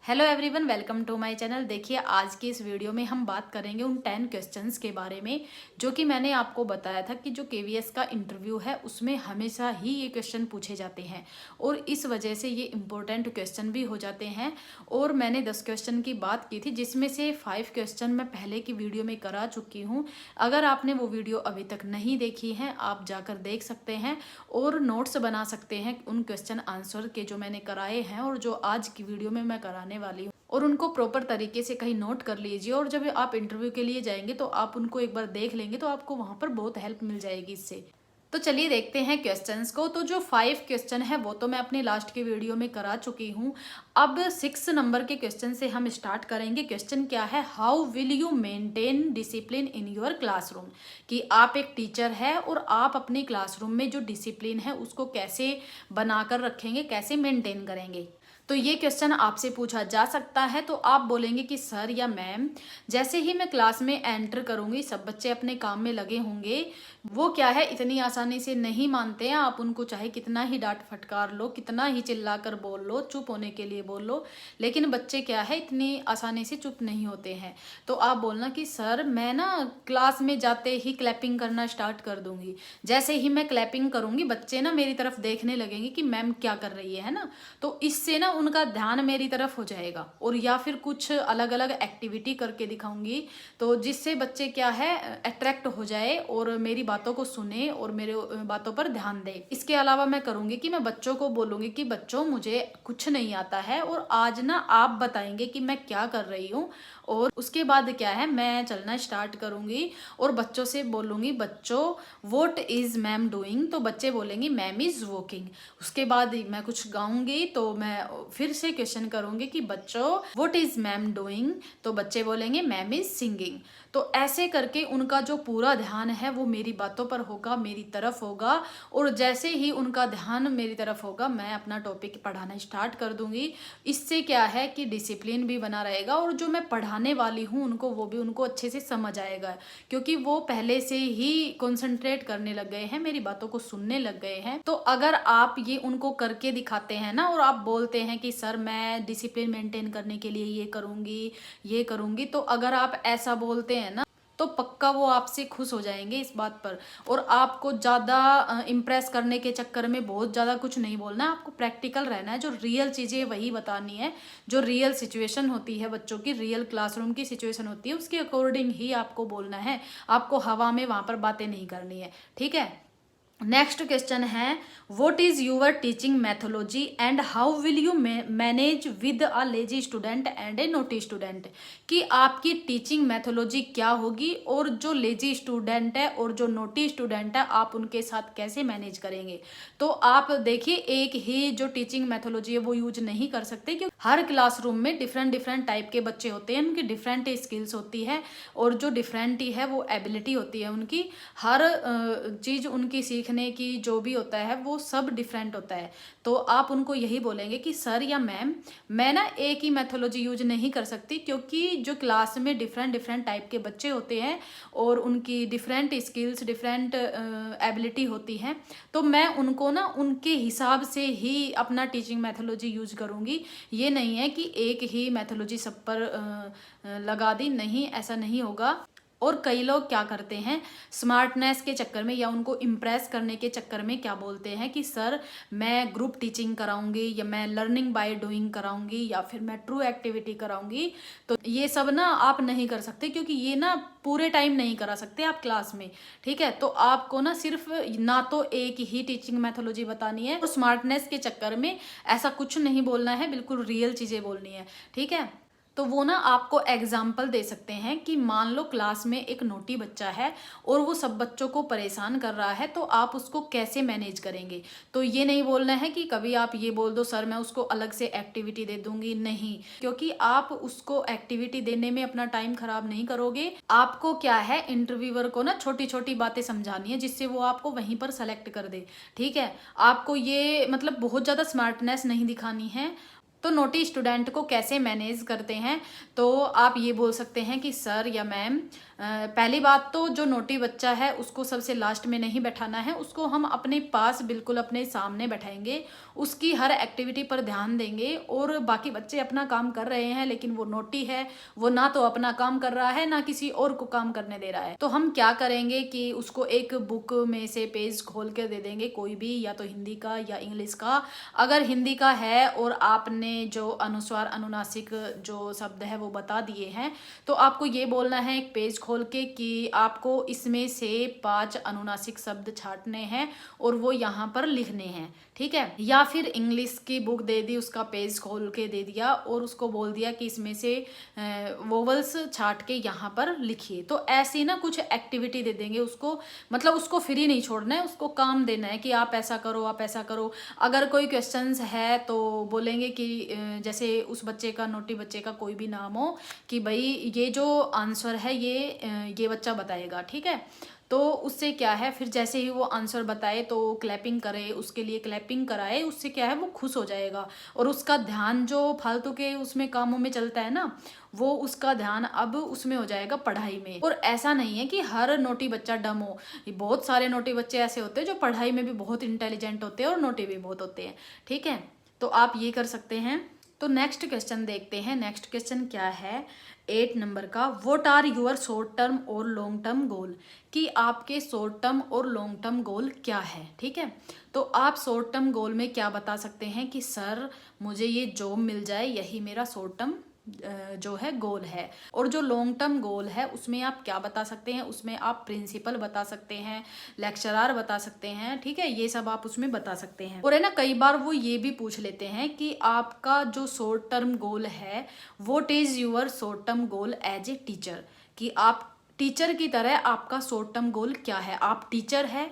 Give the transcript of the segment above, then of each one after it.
Hello everyone, welcome to my channel. देखिए, आज की इस वीडियो में हम बात करेंगे उन 10 क्वेश्चंस के बारे में जो कि मैंने आपको बताया था कि जो केवीएस का इंटरव्यू है उसमें हमेशा ही ये क्वेश्चन पूछे जाते हैं और इस वजह से ये इम्पोर्टेंट क्वेश्चन भी हो जाते हैं। और मैंने 10 क्वेश्चन की बात की थी जिसमें से 5 क्वेश्चन मैं पहले की वीडियो में करा चुकी हूँ। अगर आपने वो वीडियो अभी तक नहीं देखी है, आप जाकर देख सकते हैं और नोट्स बना सकते हैं उन क्वेश्चन आंसर के जो मैंने कराए हैं और जो आज की वीडियो में मैं कराने वाली हूँ, और उनको प्रॉपर तरीके से कहीं नोट कर लीजिए। और जब आप इंटरव्यू के लिए जाएंगे तो आप उनको एक बार देख लेंगे तो आपको वहां पर बहुत हेल्प मिल जाएगी इससे। तो चलिए देखते हैं क्वेश्चंस को। तो जो 5 क्वेश्चन है वो तो मैं अपनी लास्ट की वीडियो में करा चुकी हूँ। अब 6 नंबर के क्वेश्चन से हम स्टार्ट करेंगे। क्वेश्चन क्या है, how will you maintain discipline in your classroom. कि आप एक टीचर है और आप अपनी क्लासरूम में जो डिसिप्लिन है उसको कैसे बनाकर रखेंगे, कैसे मेंटेन करेंगे। तो ये क्वेश्चन आपसे पूछा जा सकता है। तो आप बोलेंगे कि सर या मैम, जैसे ही मैं क्लास में एंटर करूंगी सब बच्चे अपने काम में लगे होंगे। वो क्या है, इतनी आसानी से नहीं मानते हैं। आप उनको चाहे कितना ही डांट फटकार लो, कितना ही चिल्लाकर बोल लो, चुप होने के लिए बोल लो, लेकिन बच्चे क्या है इतनी आसानी से चुप नहीं होते हैं। तो आप बोलना कि सर मैं ना क्लास में जाते ही क्लैपिंग करना स्टार्ट कर दूंगी। जैसे ही मैं क्लैपिंग करूंगी बच्चे ना मेरी तरफ देखने लगेंगे कि मैम क्या कर रही है ना। तो इससे ना उनका ध्यान मेरी तरफ हो जाएगा। और या फिर कुछ अलग अलग एक्टिविटी करके दिखाऊंगी तो जिससे बच्चे क्या है अट्रैक्ट हो जाए और मेरी बातों को सुने और मेरे बातों पर ध्यान दे। इसके अलावा मैं करूंगी कि मैं बच्चों को बोलूंगी कि बच्चों मुझे कुछ नहीं आता है और आज ना आप बताएंगे कि मैं क्या कर रही हूँ। और उसके बाद क्या है मैं चलना स्टार्ट करूंगी और बच्चों से बोलूंगी, बच्चों व्हाट इज मैम डूइंग। तो बच्चे बोलेंगे मैम इज वॉकिंग। उसके बाद मैं कुछ गाऊंगी तो मैं फिर से क्वेश्चन करूंगी कि बच्चों व्हाट इज मैम डूइंग। तो बच्चे बोलेंगे मैम इज सिंगिंग। तो ऐसे करके उनका जो पूरा ध्यान है वो मेरी बातों पर होगा, मेरी तरफ होगा। और जैसे ही उनका ध्यान मेरी तरफ होगा मैं अपना टॉपिक पढ़ाना स्टार्ट कर दूंगी। इससे क्या है कि डिसिप्लिन भी बना रहेगा और जो मैं पढ़ाने वाली हूँ उनको वो भी उनको अच्छे से समझ आएगा, क्योंकि वो पहले से ही कंसंट्रेट करने लग गए हैं, मेरी बातों को सुनने लग गए हैं। तो अगर आप ये उनको करके दिखाते हैं ना और आप बोलते हैं कि सर मैं डिसिप्लिन मेंटेन करने के लिए ये करूंगी, तो अगर आप ऐसा बोलते हैं ना तो पक्का वो आपसे खुश हो जाएंगे इस बात पर। और आपको ज़्यादा इम्प्रेस करने के चक्कर में बहुत ज़्यादा कुछ नहीं बोलना है, आपको प्रैक्टिकल रहना है। जो रियल चीज़ें वही बतानी है, जो रियल सिचुएशन होती है बच्चों की, रियल क्लासरूम की सिचुएशन होती है उसके अकॉर्डिंग ही आपको बोलना है। आपको हवा में वहाँ पर बातें नहीं करनी है, ठीक है। नेक्स्ट क्वेश्चन है, what is your teaching methodology and how will you manage with a lazy student and a naughty student. कि आपकी टीचिंग मैथोलॉजी क्या होगी और जो लेजी स्टूडेंट है और जो नोटी स्टूडेंट है आप उनके साथ कैसे मैनेज करेंगे। तो आप देखिए, एक ही जो टीचिंग मैथोलॉजी है वो यूज नहीं कर सकते, क्योंकि हर क्लासरूम में डिफरेंट डिफरेंट टाइप के बच्चे होते हैं, उनकी डिफरेंट स्किल्स होती है और जो डिफरेंट ही है वो एबिलिटी होती है उनकी। हर चीज उनकी सीखने की जो भी होता है वो सब डिफरेंट होता है। तो आप उनको यही बोलेंगे कि सर या मैम, मैं ना एक ही मैथोलॉजी यूज नहीं कर सकती, क्योंकि जो क्लास में डिफरेंट डिफरेंट टाइप के बच्चे होते हैं और उनकी डिफरेंट स्किल्स, डिफरेंट एबिलिटी होती है। तो मैं उनको ना उनके हिसाब से ही अपना टीचिंग मैथोलॉजी यूज करूँगी। ये नहीं है कि एक ही मैथोलॉजी सब पर लगा दी, नहीं, ऐसा नहीं होगा। और कई लोग क्या करते हैं, स्मार्टनेस के चक्कर में या उनको इम्प्रेस करने के चक्कर में क्या बोलते हैं कि सर मैं ग्रुप टीचिंग कराऊंगी या मैं लर्निंग बाय डूइंग कराऊंगी या फिर मैं ट्रू एक्टिविटी कराऊंगी। तो ये सब ना आप नहीं कर सकते, क्योंकि ये ना पूरे टाइम नहीं करा सकते आप क्लास में, ठीक है। तो आपको ना सिर्फ ना तो एक ही टीचिंग मैथोलॉजी बतानी है और स्मार्टनेस के चक्कर में ऐसा कुछ नहीं बोलना है, बिल्कुल रियल चीजें बोलनी है, ठीक है। तो वो ना आपको एग्जाम्पल दे सकते हैं कि मान लो क्लास में एक नोटी बच्चा है और वो सब बच्चों को परेशान कर रहा है, तो आप उसको कैसे मैनेज करेंगे। तो ये नहीं बोलना है कि कभी आप ये बोल दो सर मैं उसको अलग से एक्टिविटी दे दूंगी, नहीं, क्योंकि आप उसको एक्टिविटी देने में अपना टाइम खराब नहीं करोगे। आपको क्या है, इंटरव्यूअर को ना छोटी छोटी बातें समझानी है जिससे वो आपको वहीं पर सेलेक्ट कर दे, ठीक है। आपको ये मतलब बहुत ज्यादा स्मार्टनेस नहीं दिखानी है तो नोटी स्टूडेंट को कैसे मैनेज करते हैं, तो आप ये बोल सकते हैं कि सर या मैम, पहली बात तो जो नोटी बच्चा है उसको सबसे लास्ट में नहीं बैठाना है, उसको हम अपने पास बिल्कुल अपने सामने बैठाएंगे, उसकी हर एक्टिविटी पर ध्यान देंगे। और बाकी बच्चे अपना काम कर रहे हैं लेकिन वो नोटी है, वो ना तो अपना काम कर रहा है ना किसी और को काम करने दे रहा है। तो हम क्या करेंगे कि उसको एक बुक में से पेज खोल के दे देंगे कोई भी, या तो हिंदी का या इंग्लिश का। अगर हिंदी का है और आपने जो अनुस्वार अनुनासिक जो शब्द है वो बता दिए हैं, तो आपको ये बोलना है एक पेज खोल के कि आपको इसमें से 5 अनुनासिक शब्द छांटने हैं और वो यहाँ पर लिखने हैं, ठीक है। या फिर इंग्लिश की बुक दे दी, उसका पेज खोल के दे दिया और उसको बोल दिया कि इसमें से वोवल्स छांट के यहाँ पर लिखिए। तो ऐसी ना कुछ एक्टिविटी दे देंगे उसको, मतलब उसको फ्री नहीं छोड़ना है, उसको काम देना है कि आप ऐसा करो, आप ऐसा करो। अगर कोई क्वेश्चंस है तो बोलेंगे कि जैसे उस बच्चे का, नोटी बच्चे का कोई भी नाम हो कि भाई ये जो आंसर है ये बच्चा बताएगा, ठीक है। तो उससे क्या है, फिर जैसे ही वो आंसर बताए तो क्लैपिंग करे, उसके लिए क्लैपिंग कराए, उससे क्या है वो खुश हो जाएगा और उसका ध्यान जो फालतू के उसमें कामों में चलता है ना, वो उसका ध्यान अब उसमें हो जाएगा पढ़ाई में। और ऐसा नहीं है कि हर नोटी बच्चा डम हो, बहुत सारे नोटी बच्चे ऐसे होते हैं जो पढ़ाई में भी बहुत इंटेलिजेंट होते हैं और नोटी भी बहुत होते हैं, ठीक है। तो आप ये कर सकते हैं। तो नेक्स्ट क्वेश्चन देखते हैं। नेक्स्ट क्वेश्चन क्या है 8 नंबर का, what are your short term और लॉन्ग टर्म गोल, कि आपके शॉर्ट टर्म और लॉन्ग टर्म गोल क्या है, ठीक है। तो आप शॉर्ट टर्म गोल में क्या बता सकते हैं कि सर मुझे ये जॉब मिल जाए, यही मेरा शॉर्ट टर्म जो है गोल है। और जो लॉन्ग टर्म गोल है उसमें आप क्या बता सकते हैं, उसमें आप प्रिंसिपल बता सकते हैं, लेक्चरर बता सकते हैं, ठीक है, ये सब आप उसमें बता सकते हैं। और है ना, कई बार वो ये भी पूछ लेते हैं कि आपका जो शॉर्ट टर्म गोल है, what is your short term goal as a teacher, कि आप टीचर की तरह आपका शॉर्ट टर्म गोल क्या है। आप टीचर है,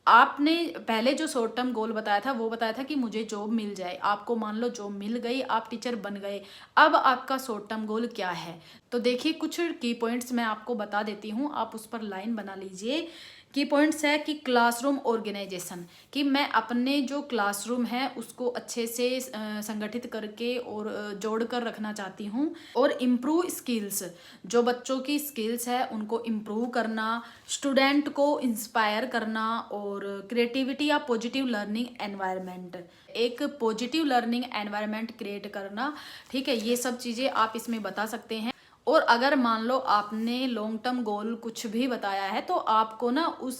आपने पहले जो शॉर्ट टर्म गोल बताया था वो बताया था कि मुझे जॉब मिल जाए, आपको मान लो जॉब मिल गई, आप टीचर बन गए। अब आपका शॉर्ट टर्म गोल क्या है, तो देखिए कुछ की पॉइंट्स मैं आपको बता देती हूँ, आप उस पर लाइन बना लीजिए। की पॉइंट्स है कि क्लासरूम ऑर्गेनाइजेशन, कि मैं अपने जो क्लासरूम है उसको अच्छे से संगठित करके और जोड़ कर रखना चाहती हूँ। और इम्प्रूव स्किल्स, जो बच्चों की स्किल्स है उनको इम्प्रूव करना, स्टूडेंट को इंस्पायर करना, और क्रिएटिविटी या पॉजिटिव लर्निंग एनवायरनमेंट, एक पॉजिटिव लर्निंग एनवायरनमेंट क्रिएट करना, ठीक है। ये सब चीज़ें आप इसमें बता सकते हैं। और अगर मान लो आपने लॉन्ग टर्म गोल कुछ भी बताया है तो आपको ना उस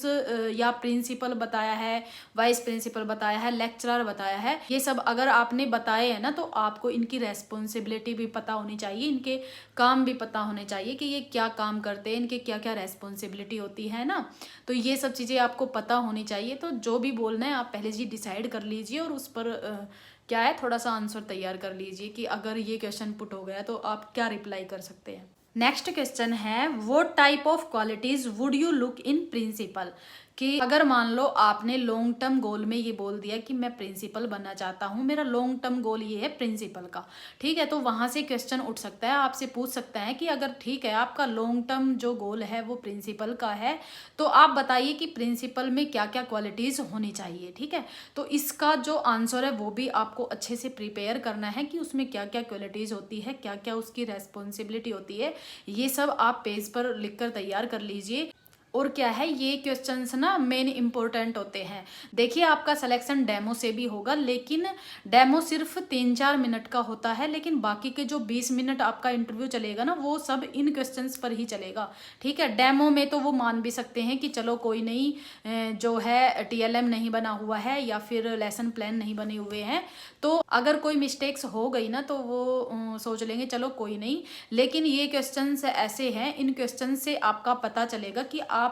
या प्रिंसिपल बताया है, वाइस प्रिंसिपल बताया है, लेक्चरर बताया है, ये सब अगर आपने बताए हैं ना तो आपको इनकी रेस्पॉन्सिबिलिटी भी पता होनी चाहिए, इनके काम भी पता होने चाहिए कि ये क्या काम करते हैं, इनके क्या क्या रेस्पॉन्सिबिलिटी होती है ना। तो ये सब चीज़ें आपको पता होनी चाहिए। तो जो भी बोलना है आप पहले जी डिसाइड कर लीजिए और उस पर क्या है थोड़ा सा आंसर तैयार कर लीजिए कि अगर ये क्वेश्चन पुट हो गया तो आप क्या रिप्लाई कर सकते हैं। नेक्स्ट क्वेश्चन है what type of qualities would you look in principle, कि अगर मान लो आपने लॉन्ग टर्म गोल में ये बोल दिया कि मैं प्रिंसिपल बनना चाहता हूँ, मेरा लॉन्ग टर्म गोल ये है प्रिंसिपल का, ठीक है। तो वहां से क्वेश्चन उठ सकता है, आपसे पूछ सकता है कि अगर ठीक है आपका लॉन्ग टर्म जो गोल है वो प्रिंसिपल का है, तो आप बताइए कि प्रिंसिपल में क्या क्या क्वालिटीज होनी चाहिए, ठीक है। तो इसका जो आंसर है वो भी आपको अच्छे से प्रिपेयर करना है कि उसमें क्या क्या क्वालिटीज होती है, क्या क्या उसकी रेस्पॉन्सिबिलिटी होती है, ये सब आप पेज पर लिख कर तैयार कर लीजिए। और क्या है, ये क्वेश्चंस ना मेन इंपॉर्टेंट होते हैं। देखिए आपका सिलेक्शन डेमो से भी होगा, लेकिन डेमो सिर्फ 3-4 मिनट का होता है, लेकिन बाकी के जो 20 मिनट आपका इंटरव्यू चलेगा ना वो सब इन क्वेश्चंस पर ही चलेगा, ठीक है। डेमो में तो वो मान भी सकते हैं कि चलो कोई नहीं, जो है TLM नहीं बना हुआ है या फिर लेसन प्लान नहीं बने हुए हैं, तो अगर कोई मिस्टेक्स हो गई ना तो वो सोच लेंगे चलो कोई नहीं। लेकिन ये क्वेश्चंस ऐसे हैं, इन क्वेश्चन से आपका पता चलेगा कि आप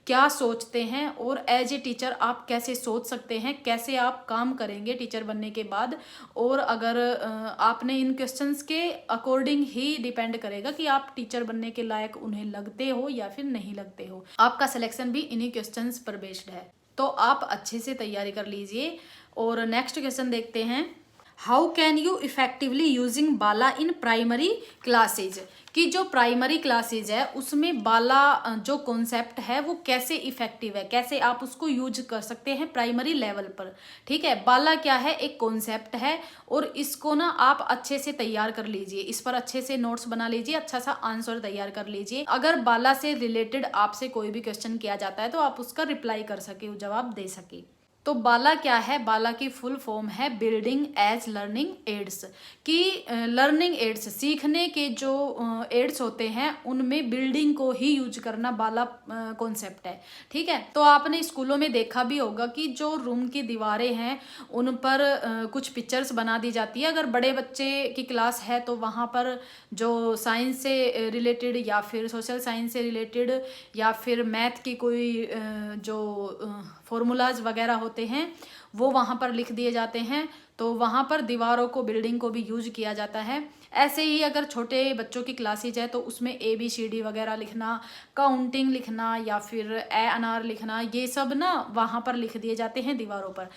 क्या सोचते हैं और एज ए टीचर आप कैसे सोच सकते हैं, कैसे आप काम करेंगे टीचर बनने के बाद। और अगर आपने इन क्वेश्चंस के अकॉर्डिंग ही डिपेंड करेगा कि आप टीचर बनने के लायक उन्हें लगते हो या फिर नहीं लगते हो। आपका सिलेक्शन भी इन्हीं क्वेश्चंस पर बेस्ड है, तो आप अच्छे से तैयारी कर लीजिए। और नेक्स्ट क्वेश्चन देखते हैं, how can you effectively using Bala in primary classes, कि जो प्राइमरी क्लासेज है उसमें बाला जो कॉन्सेप्ट है वो कैसे इफेक्टिव है, कैसे आप उसको यूज कर सकते हैं प्राइमरी लेवल पर। ठीक है, बाला क्या है, एक कॉन्सेप्ट है और इसको ना आप अच्छे से तैयार कर लीजिए, इस पर अच्छे से नोट्स बना लीजिए, अच्छा सा आंसर तैयार कर लीजिए। अगर बाला से रिलेटेड आपसे कोई भी क्वेश्चन किया जाता है तो आप उसका रिप्लाई कर सके, जवाब दे सके। तो बाला क्या है, बाला की फुल फॉर्म है बिल्डिंग एज लर्निंग एड्स, कि लर्निंग एड्स सीखने के जो एड्स होते हैं उनमें बिल्डिंग को ही यूज करना बाला कॉन्सेप्ट है। ठीक है, तो आपने स्कूलों में देखा भी होगा कि जो रूम की दीवारें हैं उन पर कुछ पिक्चर्स बना दी जाती है। अगर बड़े बच्चे की क्लास है तो वहाँ पर जो साइंस से रिलेटेड या फिर सोशल साइंस से रिलेटेड या फिर मैथ की कोई जो फॉर्मूलाज वगैरह होते हैं वो वहाँ पर लिख दिए जाते हैं, तो वहाँ पर दीवारों को, बिल्डिंग को भी यूज किया जाता है। ऐसे ही अगर छोटे बच्चों की क्लासेज है तो उसमें ABCD वगैरह लिखना, काउंटिंग लिखना या फिर ए अनार लिखना, ये सब ना वहाँ पर लिख दिए जाते हैं दीवारों पर,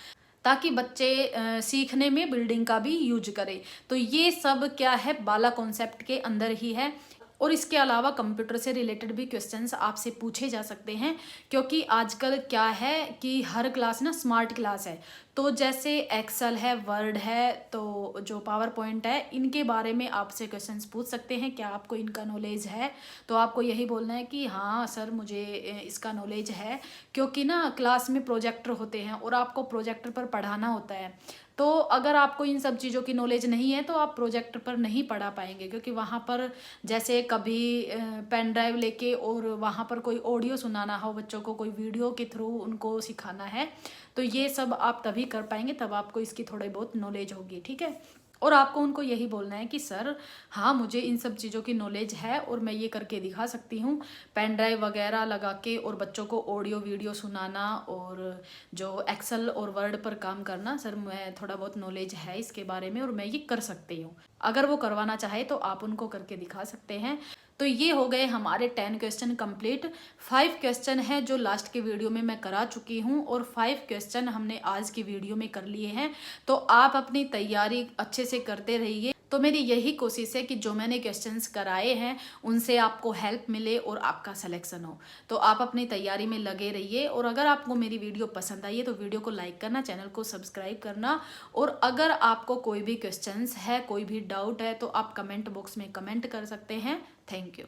ताकि बच्चे सीखने में बिल्डिंग का भी यूज करें। तो ये सब क्या है, बाला कॉन्सेप्ट के अंदर ही है। और इसके अलावा कंप्यूटर से रिलेटेड भी क्वेश्चंस आपसे पूछे जा सकते हैं, क्योंकि आजकल क्या है कि हर क्लास ना स्मार्ट क्लास है। तो जैसे एक्सेल है, वर्ड है, तो जो पावर पॉइंट है, इनके बारे में आपसे क्वेश्चंस पूछ सकते हैं, क्या आपको इनका नॉलेज है। तो आपको यही बोलना है कि हाँ सर मुझे इसका नॉलेज है, क्योंकि ना क्लास में प्रोजेक्टर होते हैं और आपको प्रोजेक्टर पर पढ़ाना होता है। तो अगर आपको इन सब चीज़ों की नॉलेज नहीं है तो आप प्रोजेक्टर पर नहीं पढ़ा पाएंगे, क्योंकि वहाँ पर जैसे कभी पेन ड्राइव लेके और वहाँ पर कोई ऑडियो सुनाना हो बच्चों को, कोई वीडियो के थ्रू उनको सिखाना है, तो ये सब आप तभी कर पाएंगे, तब आपको इसकी थोड़ी बहुत नॉलेज होगी। ठीक है, और आपको उनको यही बोलना है कि सर हाँ मुझे इन सब चीज़ों की नॉलेज है और मैं ये करके दिखा सकती हूँ, पेन ड्राइव वगैरह लगा के और बच्चों को ऑडियो वीडियो सुनाना और जो एक्सेल और वर्ड पर काम करना, सर मैं थोड़ा बहुत नॉलेज है इसके बारे में और मैं ये कर सकती हूँ। अगर वो करवाना चाहे तो आप उनको करके दिखा सकते हैं। तो ये हो गए हमारे 10 क्वेश्चन कंप्लीट। 5 क्वेश्चन है जो लास्ट के वीडियो में मैं करा चुकी हूँ और 5 क्वेश्चन हमने आज की वीडियो में कर लिए हैं। तो आप अपनी तैयारी अच्छे से करते रहिए। तो मेरी यही कोशिश है कि जो मैंने क्वेश्चंस कराए हैं उनसे आपको हेल्प मिले और आपका सिलेक्शन हो। तो आप अपनी तैयारी में लगे रहिए, और अगर आपको मेरी वीडियो पसंद आई है तो वीडियो को लाइक करना, चैनल को सब्सक्राइब करना, और अगर आपको कोई भी क्वेश्चंस है, कोई भी डाउट है तो आप कमेंट बॉक्स में कमेंट कर सकते हैं। Thank you.